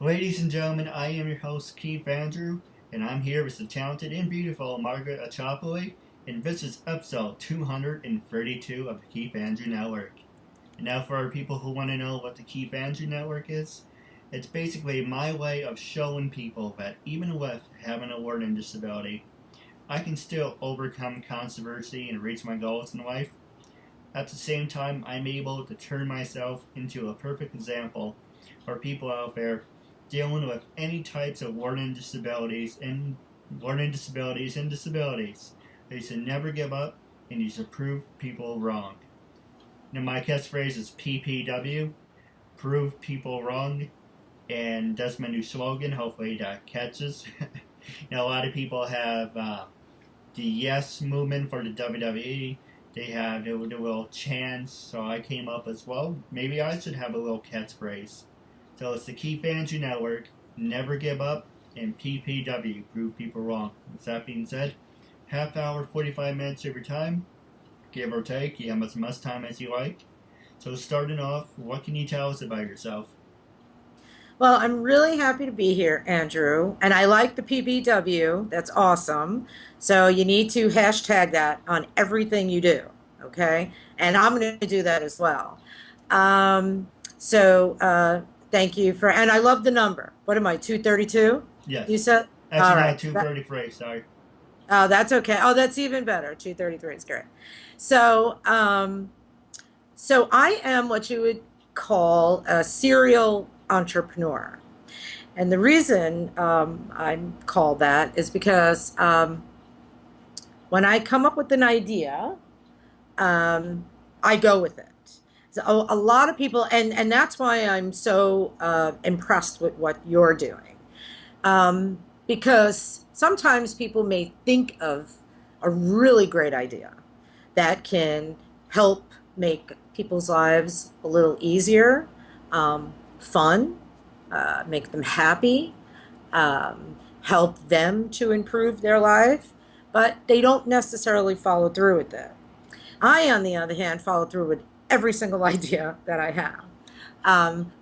Ladies and gentlemen, I am your host, Keith Andrew, and I'm here with the talented and beautiful Margaret Caccioppoli, and this is episode 232 of the Keith Andrew Network. And now for our people who want to know what the Keith Andrew Network is, it's basically my way of showing people that even with having a learning disability, I can still overcome controversy and reach my goals in life. At the same time, I'm able to turn myself into a perfect example for people out there dealing with any types of disabilities. They should never give up, and you should prove people wrong. Now my catchphrase is PPW, prove people wrong, and that's my new slogan. Hopefully that catches. Now a lot of people have the yes movement for the WWE. They have the little chants, so I came up as well. Maybe I should have a little catchphrase. So it's the Keith Andrew Network, never give up, and PPW, prove people wrong. With that being said, half hour, 45 minutes of your time, give or take. You have as much time as you like. So starting off, what can you tell us about yourself? Well, I'm really happy to be here, Andrew, and I like the PBW. That's awesome. So you need to hashtag that on everything you do, okay? And I'm going to do that as well. Um, so thank you for, and I love the number. What am I, 232? You Yes. said? All Actually, not right. 233, sorry. Oh, that's okay. Oh, that's even better. 233 is great. So, um, so I am what you would call a serial entrepreneur. And the reason I'm called that is because when I come up with an idea, um, I go with it. So a lot of people, and that's why I'm so impressed with what you're doing. Because sometimes people may think of a really great idea that can help make people's lives a little easier, fun, make them happy, help them to improve their life, but they don't necessarily follow through with it. I, on the other hand, follow through with every single idea that I have.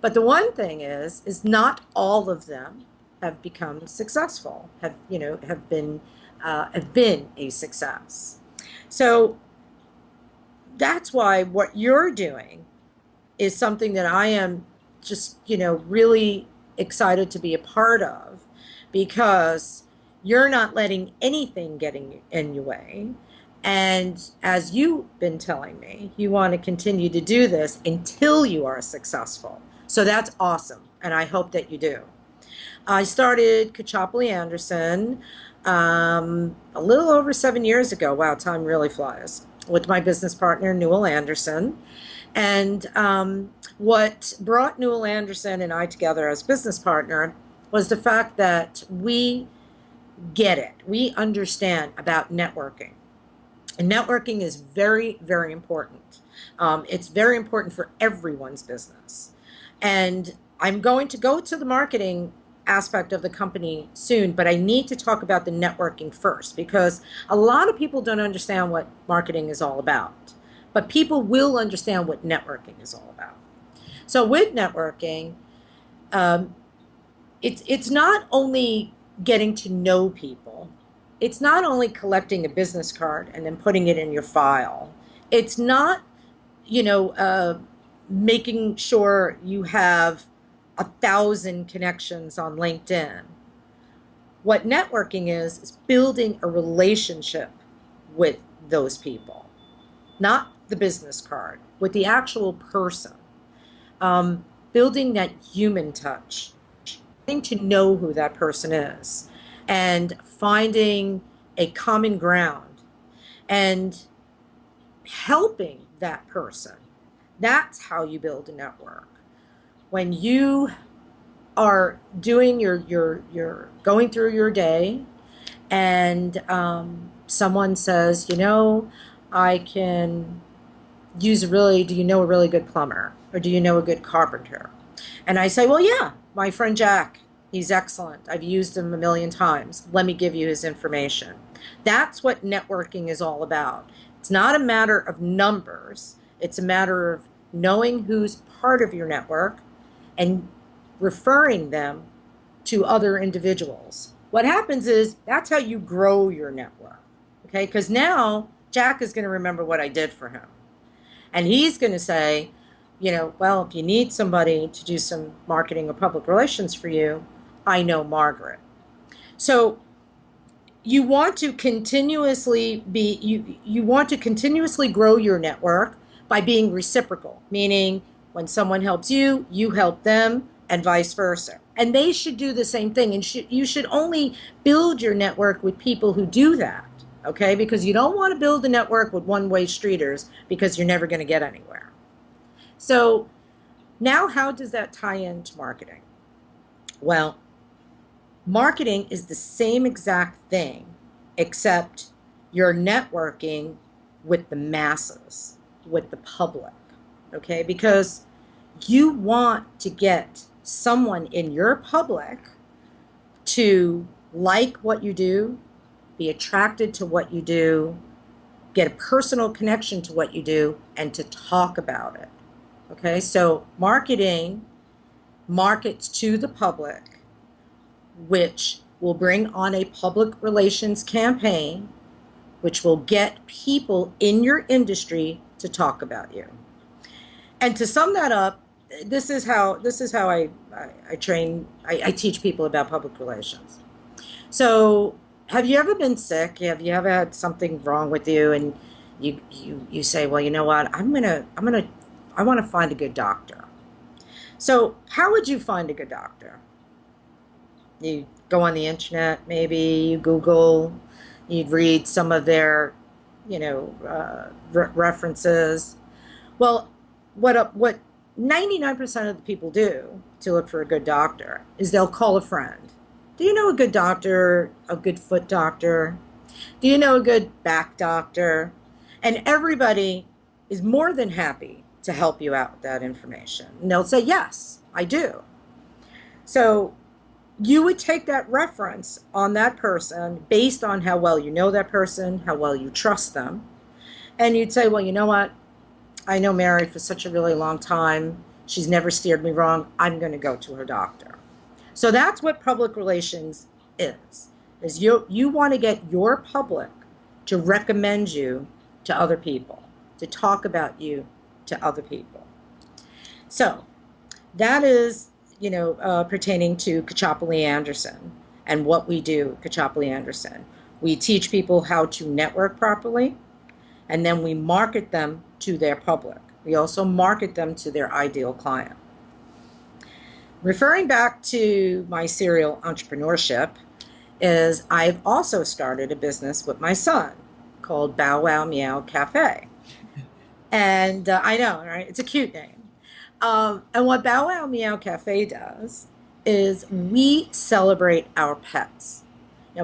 But the one thing is not all of them have become successful, have been a success. So that's why what you're doing is something that I am just, really excited to be a part of because you're not letting anything get in your way. And as you've been telling me, you want to continue to do this until you are successful. So that's awesome. And I hope that you do. I started Caccioppoli Anderson a little over 7 years ago. Wow, time really flies. With my business partner, Newell Anderson. And what brought Newell Anderson and I together as business partner was the fact that we get it. We understand about networking. And networking is very, very important. It's very important for everyone's business. And I'm going to go to the marketing aspect of the company soon, but I need to talk about the networking first because a lot of people don't understand what marketing is all about. But people will understand what networking is all about. So with networking, um, it's not only getting to know people. It's not only collecting a business card and then putting it in your file. It's not, you know, uh, making sure you have 1,000 connections on LinkedIn. What networking is building a relationship with those people, not the business card, with the actual person. Building that human touch, getting to know who that person is, and finding a common ground and helping that person. That's how you build a network. When you are doing your going through your day and someone says, I can use a really, do you know a really good plumber? Or do you know a good carpenter? And I say, well, yeah, my friend Jack, he's excellent. I've used him a million times. Let me give you his information. That's what networking is all about. It's not a matter of numbers. It's a matter of knowing who's part of your network and referring them to other individuals. What happens is that's how you grow your network, okay? Because now Jack is going to remember what I did for him. And he's going to say, well, if you need somebody to do some marketing or public relations for you, I know Margaret. So you want to continuously you want to continuously grow your network by being reciprocal, meaning when someone helps you, you help them, and vice versa. And they should do the same thing. And you should only build your network with people who do that, okay? Because you don't want to build a network with one-way streeters, because you're never going to get anywhere. So now how does that tie into marketing? Well, marketing is the same exact thing, except you're networking with the masses, with the public, okay? Because you want to get someone in your public to like what you do, be attracted to what you do, get a personal connection to what you do, and to talk about it, okay? So marketing markets to the public, which will bring on a public relations campaign, which will get people in your industry to talk about you. And to sum that up, this is how I teach people about public relations. So have you ever been sick? Have you ever had something wrong with you, and you say, well, you know what, I want to find a good doctor. So how would you find a good doctor? You go on the internet, maybe you Google, you'd read some of their, references. Well, what 99% of the people do to look for a good doctor is they'll call a friend. Do you know a good doctor, a good foot doctor? Do you know a good back doctor? And everybody is more than happy to help you out with that information. And they'll say, yes, I do. So you would take that reference on that person based on how well you know that person, how well you trust them. And you'd say, well, you know what? I know Mary for such a really long time. She's never steered me wrong. I'm going to go to her doctor. So that's what public relations is you want to get your public to recommend you to other people, to talk about you to other people. So that is, pertaining to Caccioppoli Anderson and what we do at Caccioppoli Anderson. We teach people how to network properly, and then we market them to their public. We also market them to their ideal client. Referring back to my serial entrepreneurship, is I've also started a business with my son called Bow Wow Meow Cafe. And I know, right? It's a cute name. And what Bow Wow Meow Cafe does is we celebrate our pets.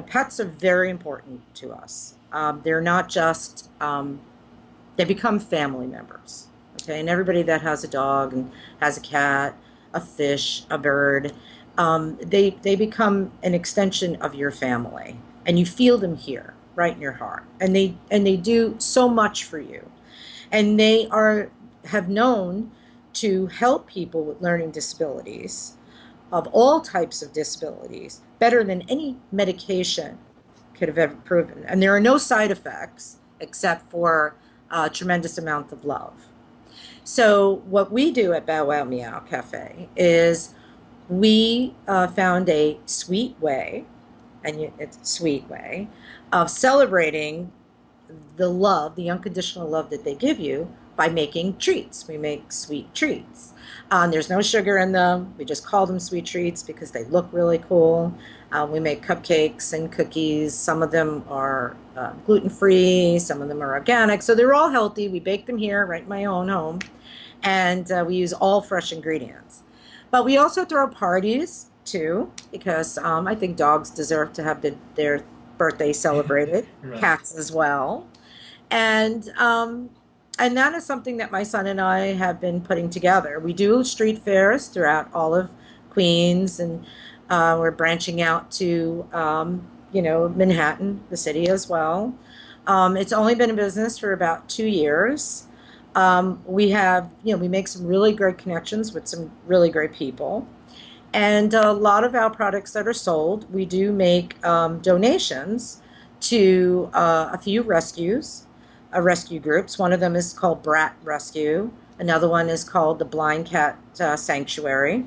Pets are very important to us. They're not just, they become family members. Okay, and everybody that has a dog and has a cat, a fish, a bird, they become an extension of your family, and you feel them here, right in your heart, and they do so much for you, and they have known to help people with learning disabilities, of all types of disabilities, better than any medication could have ever proven. And there are no side effects except for a tremendous amount of love. So what we do at Bow Wow Meow Cafe is we found a sweet way, and it's a sweet way, of celebrating the love, the unconditional love that they give you by making treats. We make sweet treats. There's no sugar in them. We just call them sweet treats because they look really cool. We make cupcakes and cookies. Some of them are gluten-free. Some of them are organic. So they're all healthy. We bake them here right in my own home. And we use all fresh ingredients. But we also throw parties, too, because I think dogs deserve to have their birthday celebrated. Right. Cats as well. And that is something that my son and I have been putting together. We do street fairs throughout all of Queens, and we're branching out to, Manhattan, the city as well. It's only been in business for about 2 years. We have, we make some really great connections with some really great people. And a lot of our products that are sold, we do make donations to a few rescue groups. One of them is called Brat Rescue. Another one is called the Blind Cat Sanctuary.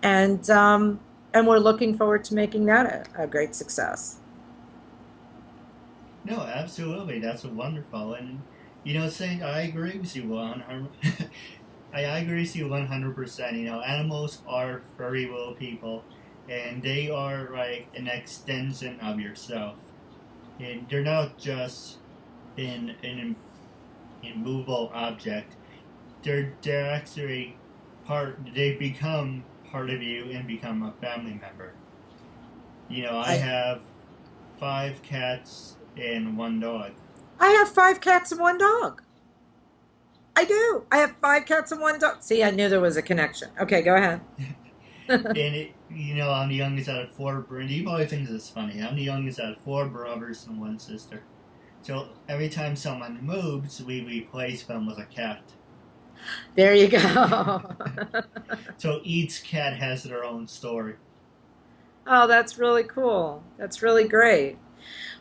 And and we're looking forward to making that a great success. No, absolutely. That's wonderful. And saying I agree with you 100. I agree with you 100%. Animals are furry little people, and they are like an extension of yourself. And they're not just an immovable object. They're actually part. They become part of you and become a family member. I I have 5 cats and 1 dog. I have 5 cats and 1 dog. I do. I have 5 cats and 1 dog. See, I knew there was a connection. Okay, go ahead. And I'm the youngest out of 4. You probably think this is funny. I'm the youngest out of 4 brothers and 1 sister. So every time someone moves, we replace them with a cat. There you go. So each cat has their own story. Oh, that's really cool. That's really great.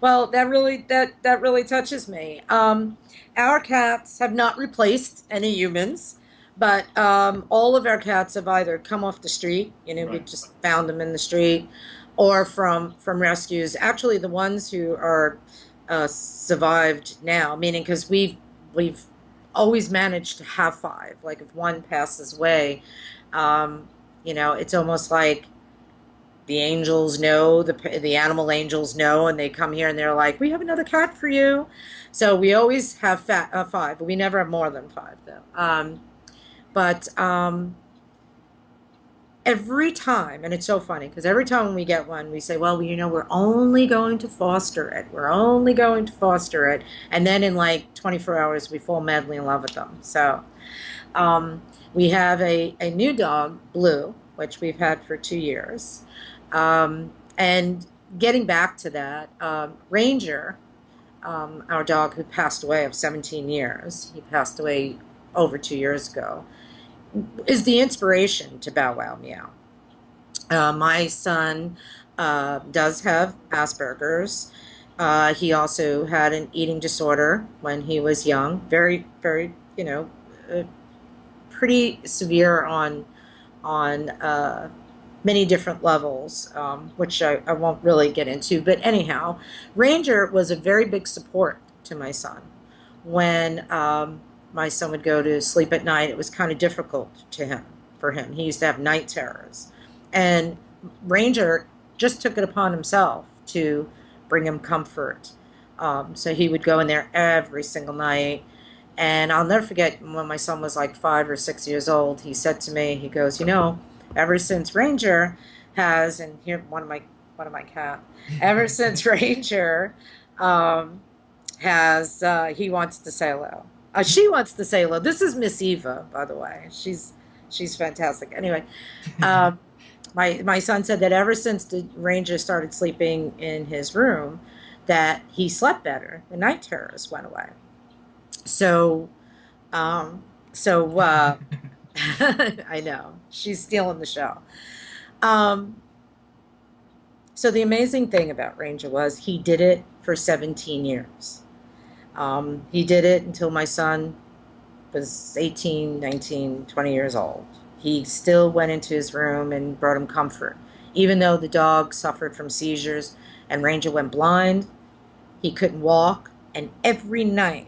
Well, that really touches me. Our cats have not replaced any humans, but all of our cats have either come off the street, we Right. just found them in the street, or from rescues. Actually, the ones who are survived now, meaning because we've always managed to have five. Like if one passes away, um, it's almost like the angels know, the animal angels know, and they come here and they're like, "We have another cat for you." So we always have five, but we never have more than five though. But every time, and it's so funny because every time we get one, we say, "Well, we're only going to foster it. We're only going to foster it," and then in like 24 hours, we fall madly in love with them. So we have a new dog, Blue, which we've had for 2 years. And getting back to that, Ranger, our dog who passed away of 17 years, he passed away over 2 years ago, is the inspiration to Bow Wow Meow. My son does have Asperger's. He also had an eating disorder when he was young, very, very, uh, pretty severe on many different levels, which I won't really get into. But anyhow, Ranger was a very big support to my son. When my son would go to sleep at night, it was kind of difficult for him. He used to have night terrors. And Ranger just took it upon himself to bring him comfort. So he would go in there every single night. And I'll never forget when my son was like 5 or 6 years old, he said to me, he goes, ever since Ranger has, and here one of my cat, ever since Ranger has, he wants to say hello. She wants to say hello. This is Miss Eva, by the way. She's fantastic. Anyway, um, my son said that ever since the Ranger started sleeping in his room, that he slept better. The night terrors went away. So, um, so I know she's stealing the show. Um, so the amazing thing about Ranger was he did it for 17 years. He did it until my son was 18, 19, 20 years old. He still went into his room and brought him comfort. Even though the dog suffered from seizures and Ranger went blind, he couldn't walk, and every night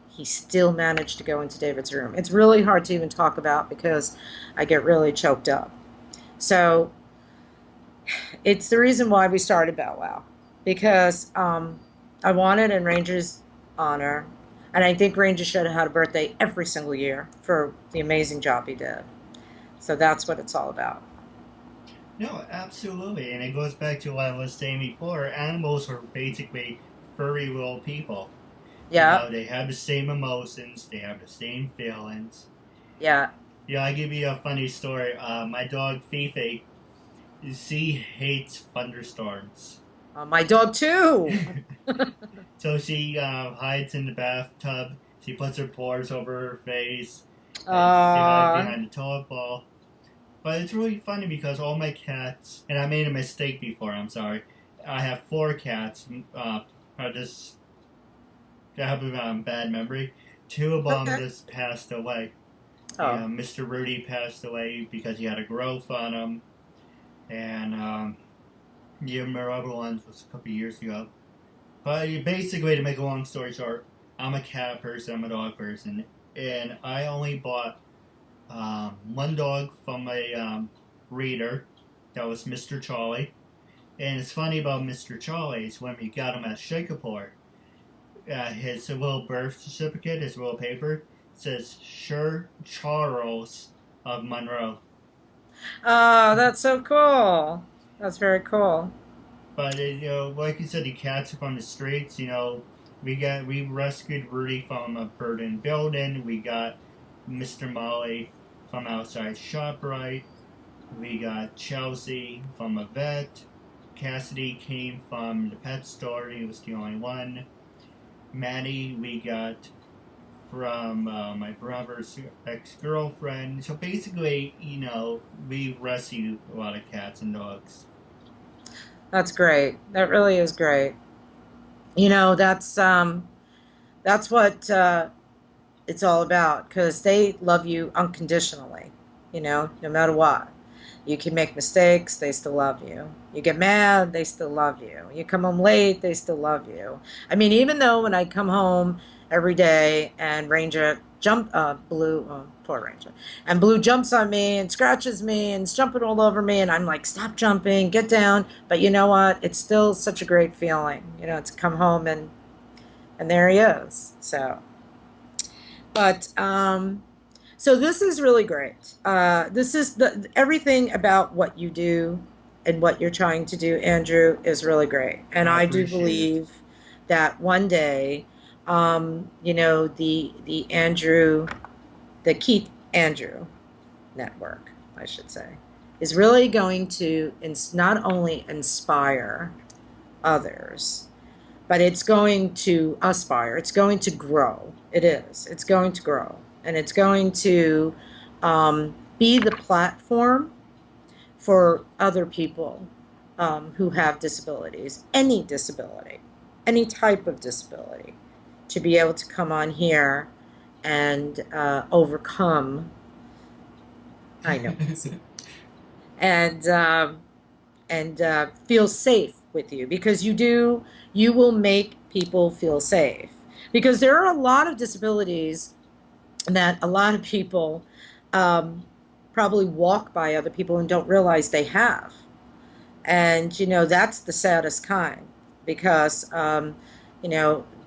he still managed to go into David's room. It's really hard to even talk about because I get really choked up. So it's the reason why we started Bow Wow, because I wanted in Ranger's honor, and I think Ranger should have had a birthday every single year for the amazing job he did. So that's what it's all about. No, absolutely. And it goes back to what I was saying before. Animals are basically furry little people. Yeah, They have the same emotions, they have the same feelings. yeah. I give you a funny story. My dog Fifi, she hates thunderstorms. My dog too. So she hides in the bathtub. She puts her paws over her face. And she hides Uh, behind the toilet bowl. But it's really funny because all my cats, and I made a mistake before, I'm sorry. I have 4 cats. I just have a bad memory. 2 of them Okay. just passed away. Oh, Mr. Rudy passed away because he had a growth on him. And my other ones was a couple years ago. But basically, to make a long story short, I'm a cat person, I'm a dog person. And I only bought one dog from a breeder. That was Mr. Charlie. And it's funny about Mr. Charlie is when we got him at Shakopore, his little birth certificate, his little paper, says Sir Charles of Monroe. oh, that's so cool. That's very cool. But like you said, the cats are from the streets. We rescued Rudy from a burdened building. We got Mr. Molly from outside ShopRite. We got Chelsea from a vet. Cassidy came from the pet store. He was the only one. Maddie we got from my brother's ex-girlfriend. So basically, we rescue a lot of cats and dogs. That's great. That really is great. You know, that's what it's all about because they love you unconditionally, no matter what. You can make mistakes, they still love you. You get mad, they still love you. You come home late, they still love you. I mean, even though when I come home every day and Blue, oh, poor Ranger, and Blue jumps on me and scratches me and is jumping all over me, and I'm like, stop jumping, get down. But you know what? It's still such a great feeling, to come home and there he is. So this is really great. This is everything about what you do and what you're trying to do, Andrew, is really great. And I I do appreciate it. believe that one day, the Andrew, the Keith Andrew network, I should say, is really going to not only inspire others, but it's going to aspire. It's going to grow. It is. It's going to grow. And it's going to be the platform for other people who have disabilities, any type of disability, to be able to come on here and overcome, I know, and feel safe with you because you will make people feel safe because there are a lot of disabilities that a lot of people um, probably walk by other people and don't realize they have. And, that's the saddest kind because,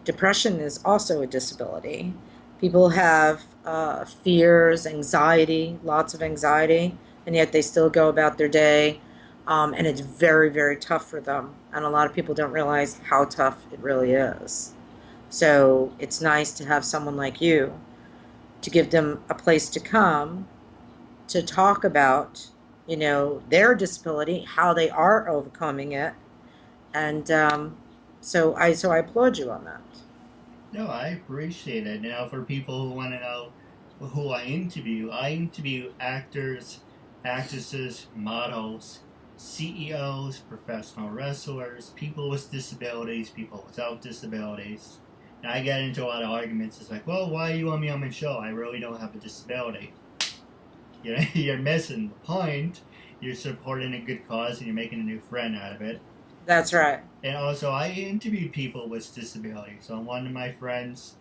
depression is also a disability. People have fears, anxiety, lots of anxiety, and yet they still go about their day. And it's very, very tough for them. And a lot of people don't realize how tough it really is. So it's nice to have someone like you to give them a place to come to talk about, their disability, how they are overcoming it, and so I applaud you on that. No, I appreciate it. Now, for people who want to know who I interview actors, actresses, models, CEOs, professional wrestlers, people with disabilities, people without disabilities. And I get into a lot of arguments. It's like, well, why do you want me on my show? I really don't have a disability. You're missing the point. You're supporting a good cause and you're making a new friend out of it. That's right. And also, I interview people with disabilities. So one of my friends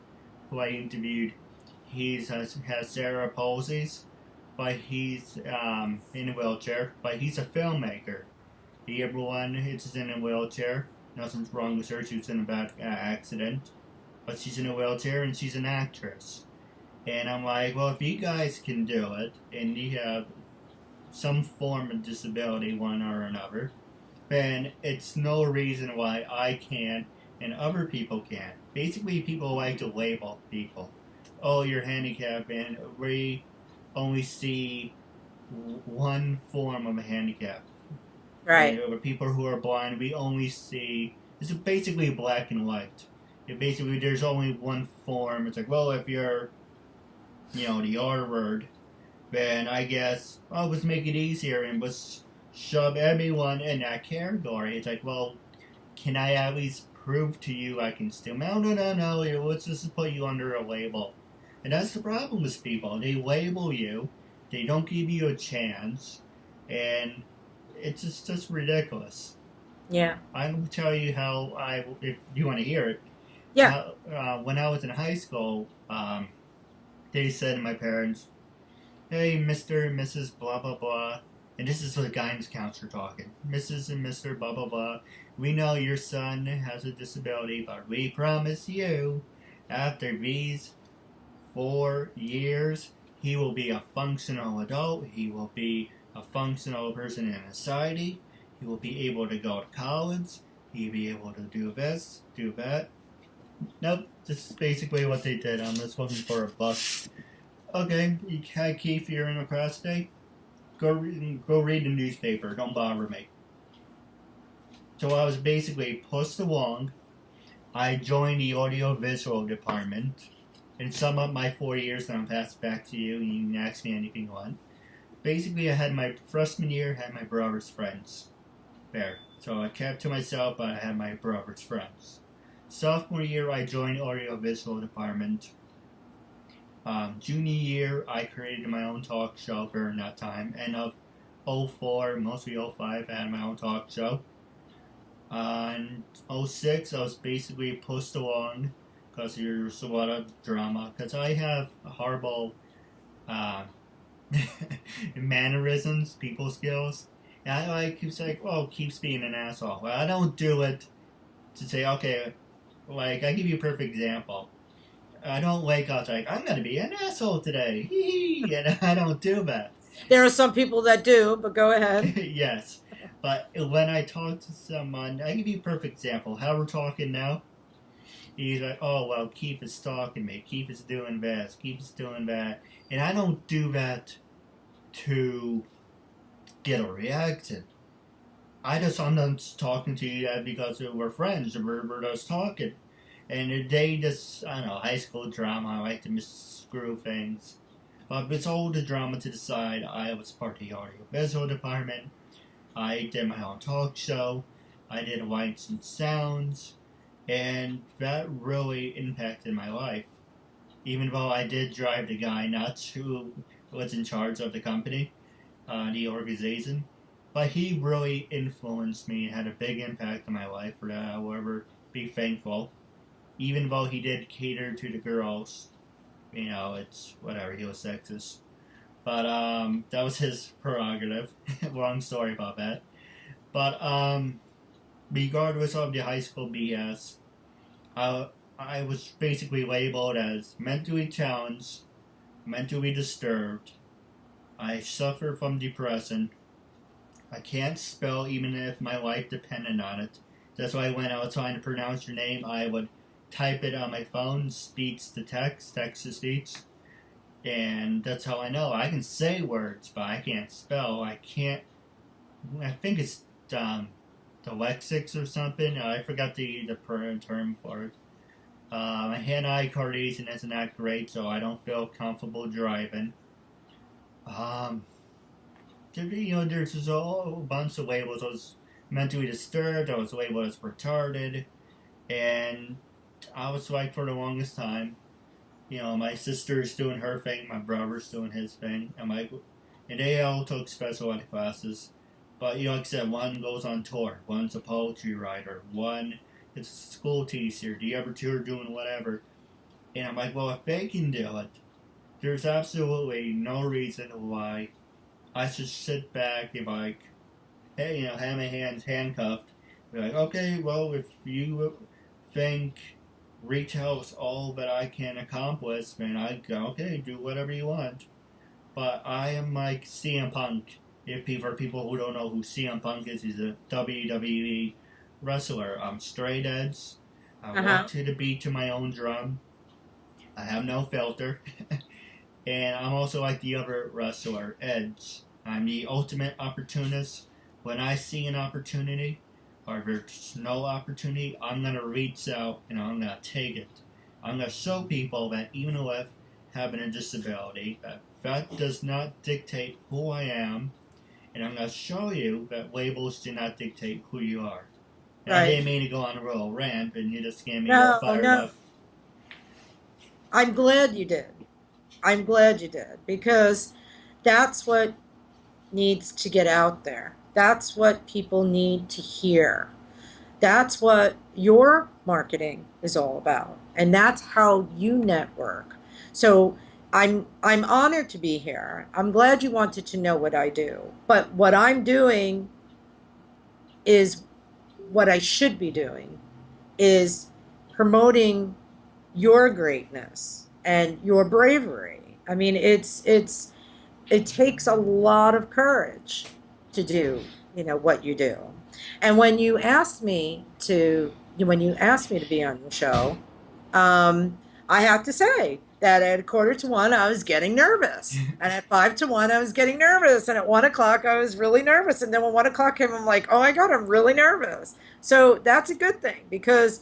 who I interviewed, has cerebral palsies, but he's in a wheelchair. But he's a filmmaker. The other one is in a wheelchair. Nothing's wrong with her. She was in a bad accident, but she's in a wheelchair and she's an actress. And I'm like, well, if you guys can do it, and you have some form of disability, one or another, then it's no reason why I can't and other people can't. Basically, people like to label people. Oh, you're handicapped, and we only see one form of a handicap. Right. Or people who are blind, we only see. It's basically black and white. Basically, there's only one form. It's like, well, if you're, the R word, then I guess I'll just make it easier and just shove everyone in that category. It's like, well, can I at least prove to you I can still? No. Let's just put you under a label. And that's the problem with people. They label you, they don't give you a chance, and it's just ridiculous. Yeah. I will tell you how if you want to hear it, Yeah. when I was in high school, they said to my parents, "Hey, Mr. and Mrs. blah blah blah," and this is the guidance counselor talking. "Mrs. and Mr. blah blah blah, we know your son has a disability, but we promise you, after these 4 years, he will be a functional adult. He will be a functional person in society. He will be able to go to college. He'll be able to do this, do that." Nope, this is basically what they did. I'm just looking for a buck. Okay, hi Keith, you're in a class today? Go read the newspaper. Don't bother me. So I was basically pushed along. I joined the audio-visual department. And sum up my 4 years, and I'll pass it back to you, and you can ask me anything you want. Basically, I had my freshman year, had my brother's friends there. So I kept to myself, but I had my brother's friends. Sophomore year, I joined audio-visual department. Junior year, I created my own talk show during that time. End of 04, mostly 05, I had my own talk show. In 06, I was basically pushed along because there's a lot of drama. Because I have horrible mannerisms, people skills. And I keep saying, "Oh, keeps being an asshole." Well, I don't do it to say, okay, like, I give you a perfect example. I don't wake up like, "I'm going to be an asshole today." And I don't do that. There are some people that do, but go ahead. Yes. But when I talk to someone, I give you a perfect example. How we're talking now, he's like, "Oh, well, Keith is stalking me. Keith is doing this. Keith is doing that." And I don't do that to get a reaction. I'm not talking to you because we're friends. We're just talking. And they just, I don't know, high school drama. I like to screw things. But it's all the drama to the side. I was part of the audio-visual department. I did my own talk show. I did lights and sounds. And that really impacted my life. Even though I did drive the guy nuts who was in charge of the company, the organization. But he really influenced me and had a big impact on my life. For that, I will ever be thankful. Even though he did cater to the girls, it's whatever, he was sexist. But that was his prerogative. Long story about that. But regardless of the high school BS, I was basically labeled as mentally challenged, mentally disturbed. I suffer from depression. I can't spell even if my life depended on it. That's why when I was trying to pronounce your name, I would type it on my phone, speech to text, text to speech. And that's how I know. I can say words, but I can't spell. I think it's dyslexics or something. I forgot the term for it. My hand-eye coordination isn't that great, so I don't feel comfortable driving. There's just a whole bunch of labels. I was mentally disturbed. I was labeled as retarded, and I was like for the longest time. My sister's doing her thing, my brother's doing his thing, and they all took special ed classes. But like I said, one goes on tour, one's a poetry writer, one is a school teacher, the other two are doing whatever. And I'm like, well, if they can do it, there's absolutely no reason why I should sit back and hey, have my hands handcuffed. Be like, okay, well, if you think retail's all that I can accomplish, then I go, okay, do whatever you want. But I am like CM Punk. For people who don't know who CM Punk is, he's a WWE wrestler. I'm straight edge. I walk to the beat to my own drum. I have no filter. And I'm also like the other wrestler, Edge. I'm the ultimate opportunist. When I see an opportunity, or there's no opportunity, I'm going to reach out and I'm going to take it. I'm going to show people that even with having a disability, that that does not dictate who I am, and I'm going to show you that labels do not dictate who you are. And I Right. didn't mean to go on a real rant, and you just get me all No, fired no. up. I'm glad you did. I'm glad you did because that's what needs to get out there. That's what people need to hear. That's what your marketing is all about. And that's how you network. So I'm honored to be here. I'm glad you wanted to know what I do. But what I'm doing is what I should be doing is promoting your greatness and your bravery. I mean, it takes a lot of courage to do, what you do. And when you asked me to be on your show, I have to say that at 1:45 I was getting nervous, and at 5:50 I was getting nervous, and at 1 o'clock I was really nervous, and then when 1 o'clock came, I'm like, oh my God, I'm really nervous. So that's a good thing because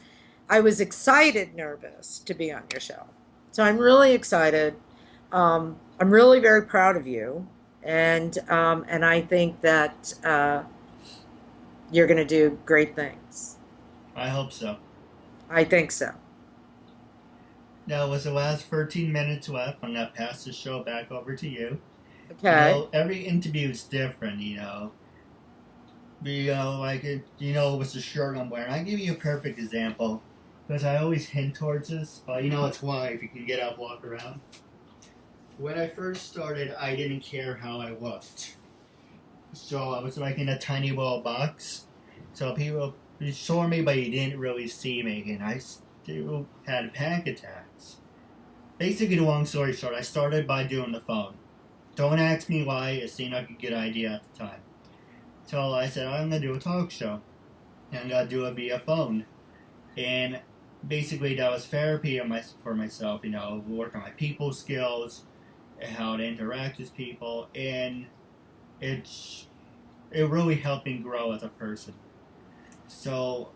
I was excited, nervous to be on your show. So I'm really excited. I'm really very proud of you, and I think that you're going to do great things. I hope so. I think so. Now, with the last 13 minutes left, I'm going to pass the show back over to you. Okay. Every interview is different, with the shirt I'm wearing. I'll give you a perfect example, because I always hint towards this, but it's why, if you can get up, walk around. When I first started, I didn't care how I looked. So I was like in a tiny little box. So people saw me, but you didn't really see me, and I still had panic attacks. Basically, the long story short, I started by doing the phone. Don't ask me why, it seemed like a good idea at the time. So I said, I'm going to do a talk show, and I'm going to do it via phone. And basically, that was therapy for myself, work on my people skills, how to interact with people, and it really helped me grow as a person. So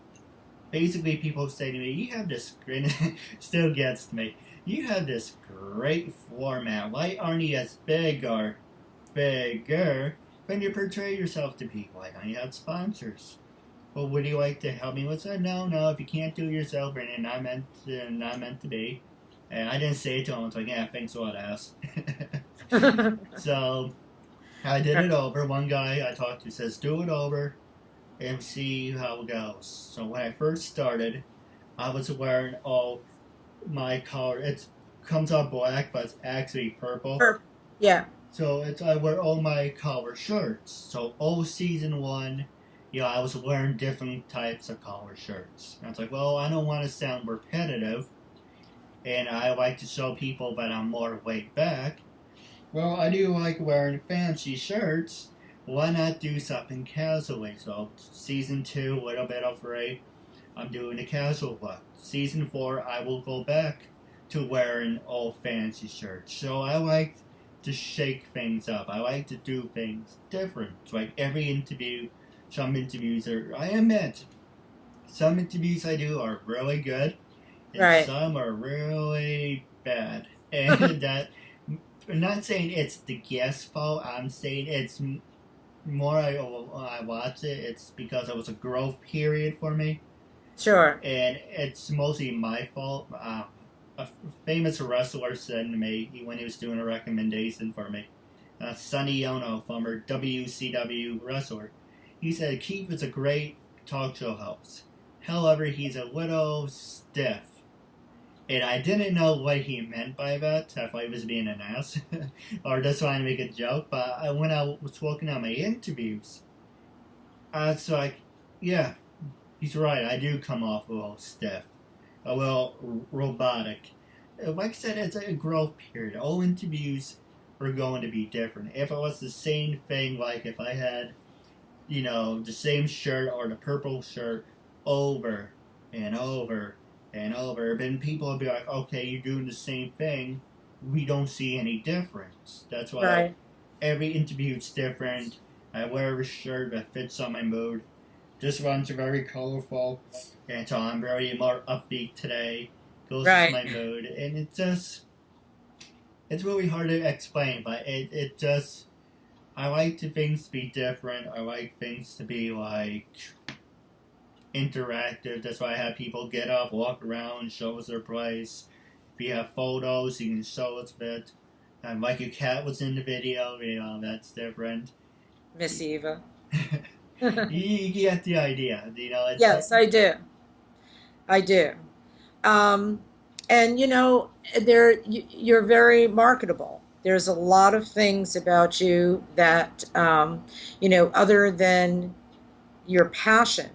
basically, people say to me, you have this great, still gets to me, you have this great format, why aren't you as big or bigger when you portray yourself to people? Why don't you have sponsors? Well, would you like to help me with that? No, if you can't do it yourself, and not meant to be. And I didn't say it to him. I was like, yeah, thanks a lot, ass. So I did it over. One guy I talked to says, do it over and see how it goes. So when I first started, I was wearing all my color. It comes out black, but it's actually purple. Yeah. So I wear all my collar shirts. So all season one, I was wearing different types of collar shirts. And I was like, well, I don't want to sound repetitive, and I like to show people that I'm more laid back. Well, I do like wearing fancy shirts. Why not do something casually? So season 2, a little bit of Ray, I'm doing a casual look. Season 4, I will go back to wearing all fancy shirts. So I like to shake things up. I like to do things different. It's like every interview, some interviews some interviews I do are really good, and Right. some are really bad. And that, I'm not saying it's the guest's fault. I'm saying it's more I watch it. It's because it was a growth period for me, Sure. and it's mostly my fault. A famous wrestler said to me when he was doing a recommendation for me, Sonny Ono, former WCW wrestler, he said Keith is a great talk show host. However, he's a little stiff. And I didn't know what he meant by that. I thought he was being an ass or just trying to make a joke. But when I was working on my interviews, I was like, yeah, he's right. I do come off a little stiff, a little robotic. Like I said, it's a growth period. All interviews are going to be different. If it was the same thing, like if I had, the same shirt or the purple shirt over and over and over, then people would be like, okay, you're doing the same thing. We don't see any difference. That's why Right. every interview is different. I wear a shirt that fits on my mood. This one's very colorful, and so I'm very more upbeat today. Goes with Right. my mood, and it just, it's really hard to explain, but it just, I like things to be different. I like things to be like interactive. That's why I have people get up, walk around, show us their place. If you have photos, you can show us a bit. Like your cat was in the video, that's different. Miss Eva. You get the idea, Yes, I do. I do. Um, and you're very marketable. There's a lot of things about you that, other than your passion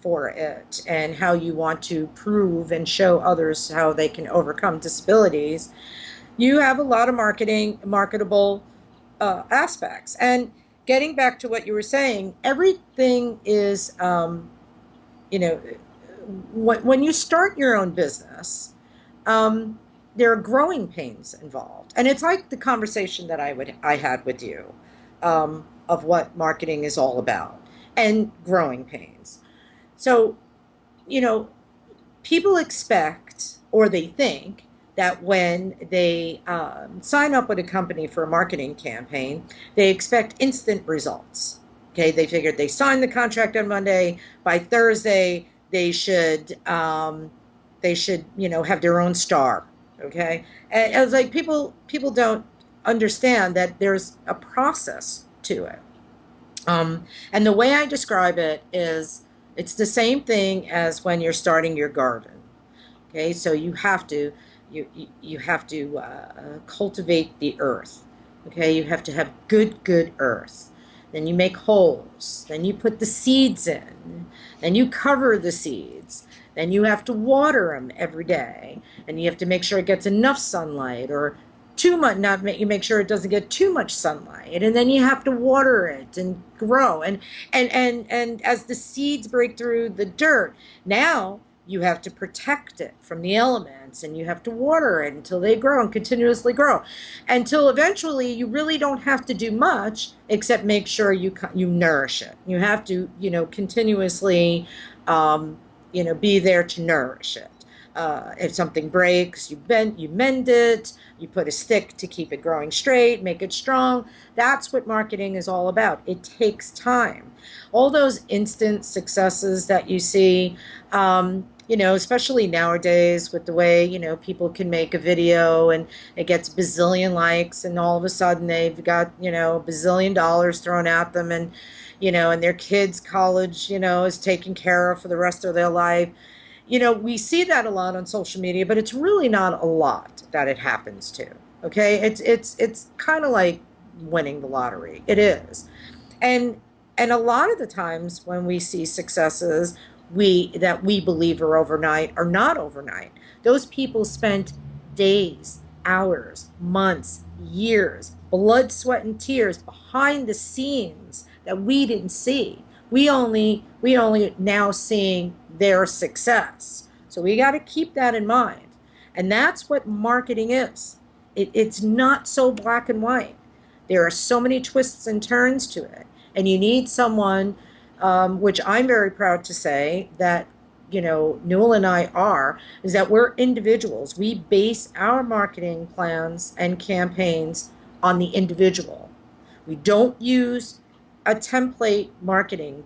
for it and how you want to prove and show others how they can overcome disabilities, you have a lot of marketable aspects. And getting back to what you were saying, everything is, you know, when you start your own business, there are growing pains involved, and it's like the conversation that I had with you, of what marketing is all about, and growing pains. So, you know, people expect, or they think, that when they sign up with a company for a marketing campaign, they expect instant results. Okay, they figured they signed the contract on Monday. By Thursday, they should have their own star. Okay, and it's like people don't understand that there's a process to it. And the way I describe it is, it's the same thing as when you're starting your garden. Okay, so you have to cultivate the earth. Okay, you have to have good earth. Then you make holes. Then you put the seeds in. Then you cover the seeds. Then you have to water them every day, and you have to make sure it gets enough sunlight, or too much. You make sure it doesn't get too much sunlight, and then you have to water it and grow. And as the seeds break through the dirt, now you have to protect it from the elements, and you have to water it until they grow and continuously grow, until eventually you really don't have to do much except make sure you nourish it. You have to continuously be there to nourish it. If something breaks, you mend it, you put a stick to keep it growing straight, make it strong. That's what marketing is all about. It takes time. All those instant successes that you see, especially nowadays with the way, people can make a video and it gets bazillion likes, and all of a sudden they've got, a bazillion dollars thrown at them, and, and their kids' college, is taken care of for the rest of their life. We see that a lot on social media, but it's really not a lot that it happens to. Okay, it's kind of like winning the lottery. It is, and a lot of the times when we see successes that we believe are overnight are not overnight. Those people spent days, hours, months, years, blood, sweat, and tears behind the scenes that we didn't see. We only now seeing their success. So we got to keep that in mind. And that's what marketing is. It's not so black and white. There are so many twists and turns to it. And you need someone, which I'm very proud to say that, Newell and I is that we're individuals. We base our marketing plans and campaigns on the individual. We don't use a template marketing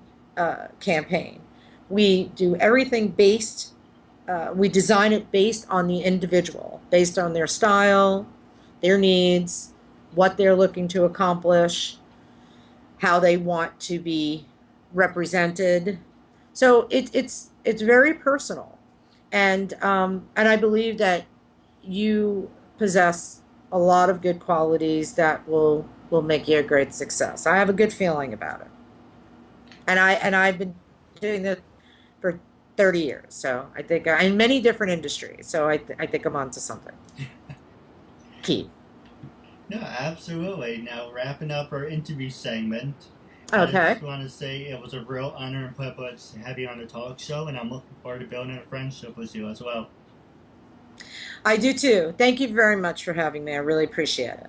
campaign. We do everything we design it based on the individual, based on their style, their needs, what they're looking to accomplish, how they want to be represented. So it's very personal, and I believe that you possess a lot of good qualities that will make you a great success. I have a good feeling about it. And I've been doing this for 30 years. So I think in many different industries. So I think I'm onto something. Keith. No, absolutely. Now, wrapping up our interview segment, Okay. I just want to say it was a real honor and privilege to have you on the talk show, and I'm looking forward to building a friendship with you as well. I do too. Thank you very much for having me. I really appreciate it.